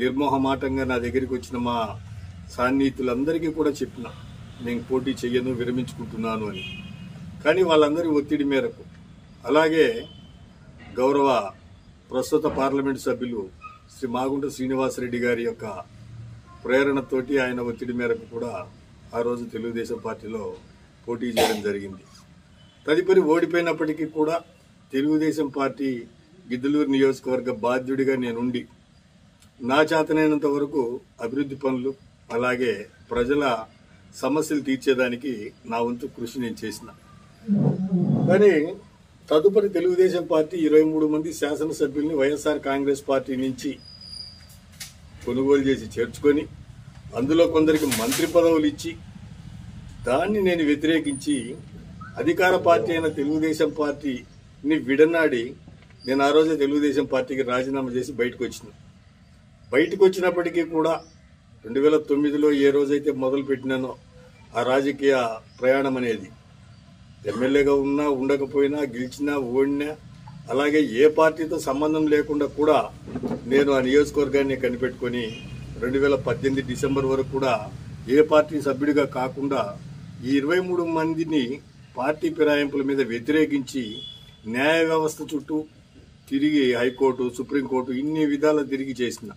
నిర్మోహమాటంగా నా దగ్గరికి వచ్చిన మా సాన్నిహితులందరికీ కూడా చెప్పిన నేను పోటీ చెయ్యను, విరమించుకుంటున్నాను అని. కానీ వాళ్ళందరి ఒత్తిడి మేరకు, అలాగే గౌరవ ప్రస్తుత పార్లమెంటు సభ్యులు శ్రీ మాగుంట శ్రీనివాసరెడ్డి గారి యొక్క ప్రేరణతోటి, ఆయన ఒత్తిడి మేరకు కూడా ఆ రోజు తెలుగుదేశం పార్టీలో పోటీ చేయడం జరిగింది. తదుపరి ఓడిపోయినప్పటికీ కూడా తెలుగుదేశం పార్టీ గిద్దలూరు నియోజకవర్గ బాధ్యుడిగా నేనుండి నా చేతనైనంత వరకు అభివృద్ధి పనులు, అలాగే ప్రజల సమస్యలు తీర్చేదానికి నా వంతు కృషి నేను చేసిన. కానీ తదుపరి తెలుగుదేశం పార్టీ 23 మంది శాసనసభ్యుల్ని వైఎస్ఆర్ కాంగ్రెస్ పార్టీ నుంచి కొనుగోలు చేసి చేర్చుకొని, అందులో కొందరికి మంత్రి పదవులు ఇచ్చి, దాన్ని నేను వ్యతిరేకించి అధికార పార్టీ అయిన తెలుగుదేశం పార్టీని విడనాడి నేను ఆ రోజే తెలుగుదేశం పార్టీకి రాజీనామా చేసి బయటకు వచ్చినప్పటికీ కూడా 2009లో ఏ రోజైతే మొదలు పెట్టినానో ఆ రాజకీయ ప్రయాణం అనేది, ఎమ్మెల్యేగా ఉన్నా ఉండకపోయినా, గెలిచినా ఓడినా, అలాగే ఏ పార్టీతో సంబంధం లేకుండా కూడా నేను ఆ నియోజకవర్గాన్ని కనిపెట్టుకొని 2018 డిసెంబర్ వరకు కూడా ఏ పార్టీ సభ్యుడిగా కాకుండా ఈ 23 మందిని పార్టీ ఫిరాయింపుల మీద వ్యతిరేకించి న్యాయ వ్యవస్థ చుట్టూ తిరిగి హైకోర్టు, సుప్రీంకోర్టు ఇన్ని విధాలు తిరిగి చేసిన.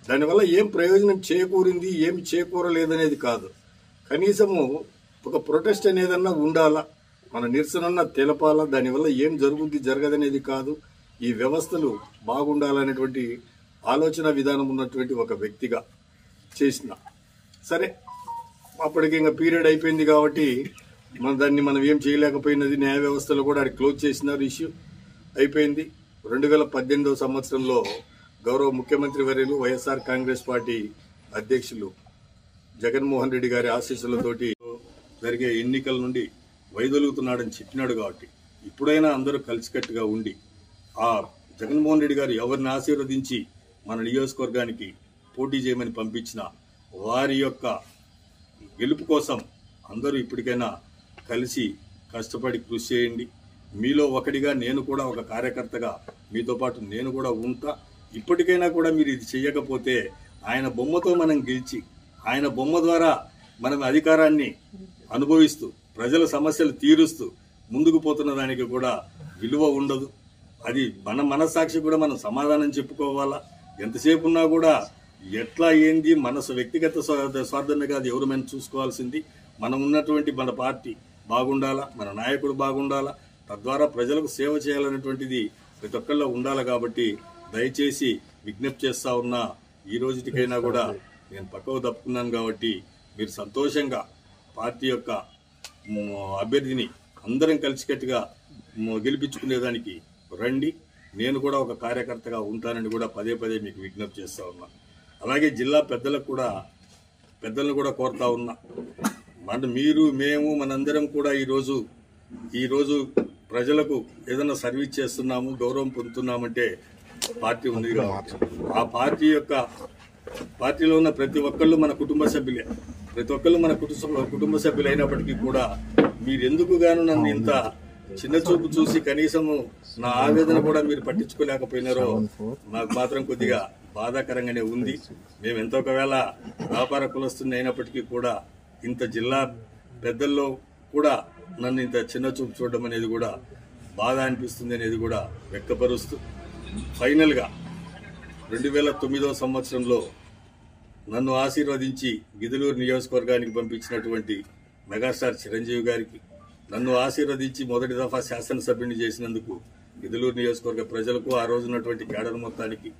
దానివల్ల ఏం ప్రయోజనం చేకూరింది, ఏమి చేకూరలేదనేది కాదు. కనీసము ఒక ప్రొటెస్ట్ అనేదన్నా ఉండాలా, మన నిరసనన్నా తెలపాలా, దానివల్ల ఏం జరుగుద్ది జరగదనేది కాదు. ఈ వ్యవస్థలు బాగుండాలనేటువంటి ఆలోచన విధానం ఉన్నటువంటి ఒక వ్యక్తిగా చేసిన. సరే, అప్పటికి ఇంకా పీరియడ్ అయిపోయింది కాబట్టి దాన్ని మనం ఏం చేయలేకపోయినది. న్యాయ వ్యవస్థలో కూడా అది క్లోజ్ చేసినారు, ఇష్యూ అయిపోయింది. 2018వ సంవత్సరంలో గౌరవ ముఖ్యమంత్రి వర్యులు వైఎస్ఆర్ కాంగ్రెస్ పార్టీ అధ్యక్షులు జగన్మోహన్ రెడ్డి గారి ఆశీస్సులతోటి జరిగే ఎన్నికల నుండి వైదొలుగుతున్నాడని చెప్పినాడు. కాబట్టి ఇప్పుడైనా అందరూ కలిసికట్టుగా ఉండి ఆ జగన్మోహన్ రెడ్డి గారు ఎవరిని ఆశీర్వదించి మన నియోజకవర్గానికి పోటీ చేయమని పంపించిన వారి యొక్క గెలుపు కోసం అందరూ ఇప్పటికైనా కలిసి కష్టపడి కృషి చేయండి. మీలో ఒకటిగా నేను కూడా ఒక కార్యకర్తగా మీతో పాటు నేను కూడా ఉంటా. ఇప్పటికైనా కూడా మీరు ఇది చేయకపోతే ఆయన బొమ్మతో మనం గెలిచి, ఆయన బొమ్మ ద్వారా మనం అధికారాన్ని అనుభవిస్తూ ప్రజల సమస్యలు తీరుస్తూ ముందుకు పోతున్న దానికి కూడా విలువ ఉండదు. అది మన మనస్సాక్షి కూడా మనం సమాధానం చెప్పుకోవాలా. ఎంతసేపు ఉన్నా కూడా ఎట్లా ఏంది మనసు వ్యక్తిగత స్వార్థమే కాదు, ఎవరు మనం చూసుకోవాల్సింది మనం ఉన్నటువంటి మన పార్టీ బాగుండాలా, మన నాయకుడు బాగుండాలా, తద్వారా ప్రజలకు సేవ చేయాలనేటువంటిది ప్రతి ఒక్కళ్ళలో ఉండాలి. కాబట్టి దయచేసి విజ్ఞప్తి చేస్తా ఉన్నా, ఈ రోజుటికైనా కూడా నేను పక్కకు తప్పుకున్నాను. కాబట్టి మీరు సంతోషంగా పార్టీ యొక్క అభ్యర్థిని అందరం కలిసికట్టుగా గెలిపించుకునేదానికి రండి. నేను కూడా ఒక కార్యకర్తగా ఉంటానని కూడా పదే పదే మీకు విజ్ఞప్తి చేస్తా ఉన్నా. అలాగే జిల్లా పెద్దలను కూడా కోరుతా ఉన్నా, మీరు మేము మనందరం కూడా ఈరోజు ప్రజలకు ఏదైనా సర్వీస్ చేస్తున్నాము, గౌరవం పొందుతున్నామంటే పార్టీ ఉంది కాబట్టి ఆ పార్టీలో ఉన్న ప్రతి ఒక్కళ్ళు మన కుటుంబ సభ్యులే. ప్రతి ఒక్కళ్ళు మన కుటుంబ సభ్యులు అయినప్పటికీ కూడా మీరెందుకు గాను నన్ను ఇంత చిన్న చూపు చూసి కనీసము నా ఆవేదన కూడా మీరు పట్టించుకోలేకపోయినారో నాకు మాత్రం కొద్దిగా బాధాకరంగానే ఉంది. మేము ఎంతో ఒకవేళ వ్యాపార కులస్తుని అయినప్పటికీ కూడా ఇంత జిల్లా పెద్దల్లో కూడా నన్ను ఇంత చిన్న చూపు చూడడం అనేది కూడా బాధ అనిపిస్తుంది అనేది కూడా వ్యక్తపరుస్తూ, ఫైనల్గా 2009వ సంవత్సరంలో నన్ను ఆశీర్వదించి గిద్దలూరు నియోజకవర్గానికి పంపించినటువంటి మెగాస్టార్ చిరంజీవి గారికి, నన్ను ఆశీర్వదించి మొదటి దఫా శాసనసభ్యుని చేసినందుకు గిద్దలూరు నియోజకవర్గ ప్రజలకు, ఆ రోజు ఉన్నటువంటి కేడర్ మొత్తానికి,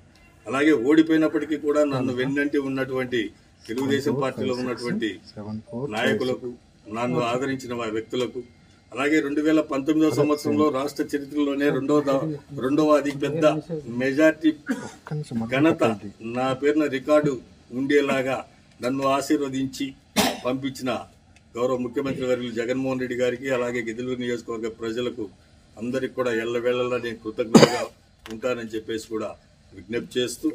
అలాగే ఓడిపోయినప్పటికీ కూడా నన్ను వెన్నంటి ఉన్నటువంటి తెలుగుదేశం పార్టీలో ఉన్నటువంటి నాయకులకు, నన్ను ఆదరించిన వ్యక్తులకు, అలాగే 2019వ సంవత్సరంలో రాష్ట్ర చరిత్రలోనే రెండవ అతిపెద్ద మెజార్టీ ఘనత నా పేరున రికార్డు ఉండేలాగా నన్ను ఆశీర్వదించి పంపించిన గౌరవ ముఖ్యమంత్రి వర్యులు జగన్మోహన్ రెడ్డి గారికి, అలాగే గిద్దలూరు నియోజకవర్గ ప్రజలకు అందరికి కూడా ఎల్లవేళలా నేను కృతజ్ఞతగా ఉంటానని చెప్పేసి కూడా విజ్ఞప్తి చేస్తూ